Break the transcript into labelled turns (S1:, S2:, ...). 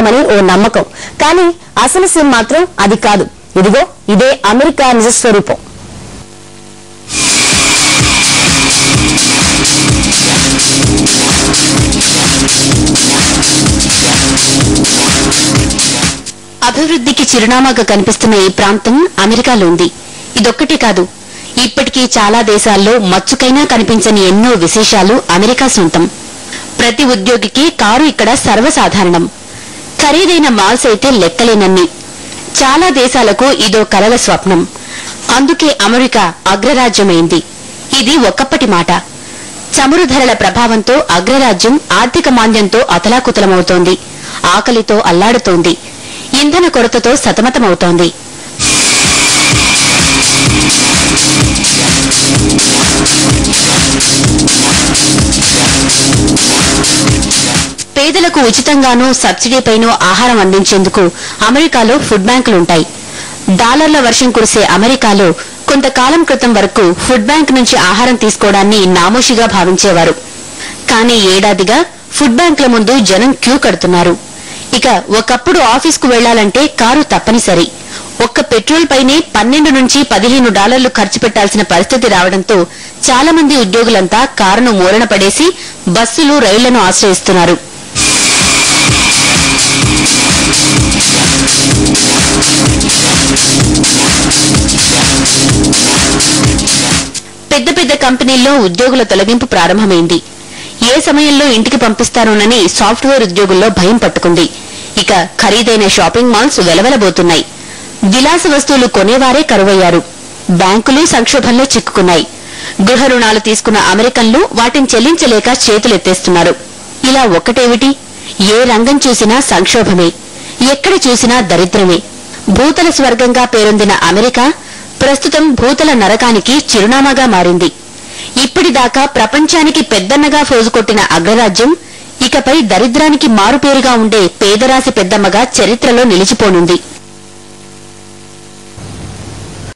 S1: అని ఓ నమ్మకం. కానీ అసలు సిమ్ మాత్రం అది కాదు. ఇదిగో ఇదే అమెరికా నిజ స్వరూపం. అభివృద్ధికి చిరునామాగా కనిపిస్తున్న ఈ ప్రాంతం అమెరికాలో ఉంది. ఇదొక్కటే కాదు, ఇప్పటికీ చాలా దేశాల్లో మచ్చుకైనా కనిపించని ఎన్నో విశేషాలు అమెరికా సొంతం. ప్రతి ఉద్యోగికి కారు ఇక్కడ సర్వసాధారణం. ఖరీదైన మాల్స్ అయితే లెక్కలేనన్ని. చాలా దేశాలకు ఇదో కలల స్వప్నం. అందుకే అమెరికా అగ్రరాజ్యమైంది. ఇది ఒకప్పటి మాట. చమురు ధరల ప్రభావంతో అగ్రరాజ్యం ఆర్థిక మాంద్యంతో అతలాకుతలమవుతోంది. ఆకలితో అల్లాడుతోంది. ఇంధన కొరతతో సతమతమవుతోంది. పేదలకు ఉచితంగానూ సబ్సిడీపైనూ ఆహారం అందించేందుకు అమెరికాలో ఫుడ్ బ్యాంకులుంటాయి. డాలర్ల వర్షం కురిసే అమెరికాలో కొంతకాలం క్రితం వరకు ఫుడ్ బ్యాంక్ నుంచి ఆహారం తీసుకోవడాన్ని నామోషిగా భావించేవారు. కానీ ఏడాదిగా ఫుడ్ బ్యాంకుల ముందు జనం క్యూ కడుతున్నారు. ఇక ఒకప్పుడు ఆఫీస్కు వెళ్లాలంటే కారు తప్పనిసరి. ఒక్క పెట్రోల్ పైనే $12 నుంచి $15 ఖర్చు పెట్టాల్సిన పరిస్థితి రావడంతో చాలా మంది ఉద్యోగులంతా కారును మూలన పడేసి బస్సులు, రైళ్లను ఆశ్రయిస్తున్నారు. పెద్ద పెద్ద కంపెనీల్లో ఉద్యోగుల తొలగింపు ప్రారంభమైంది. ఏ సమయంలో ఇంటికి పంపిస్తారోనని సాఫ్ట్వేర్ ఉద్యోగుల్లో భయం పట్టుకుంది. ఇక ఖరీదైన షాపింగ్ మాల్స్ వెలవెలబోతున్నాయి. విలాస వస్తువులు కొనేవారే కరువయ్యారు. బ్యాంకులు సంక్షోభంలో చిక్కుకున్నాయి. గృహ రుణాలు తీసుకున్న అమెరికన్లు వాటిని చెల్లించలేక చేతులెత్తేస్తున్నారు. ఇలా ఒక్కటేమిటి, ఏ రంగం చూసినా సంక్షోభమే, ఎక్కడ చూసినా దరిద్రమే. భూతల స్వర్గంగా పేరొందిన అమెరికా ప్రస్తుతం భూతల నరకానికి చిరునామాగా మారింది. ఇప్పటిదాకా ప్రపంచానికి పెద్దన్నగా ఫోజుకొట్టిన అగ్రరాజ్యం ఇకపై దరిద్రానికి మారుపేరుగా ఉండే పేదరాశి పెద్దమ్మగా చరిత్రలో నిలిచిపోనుంది.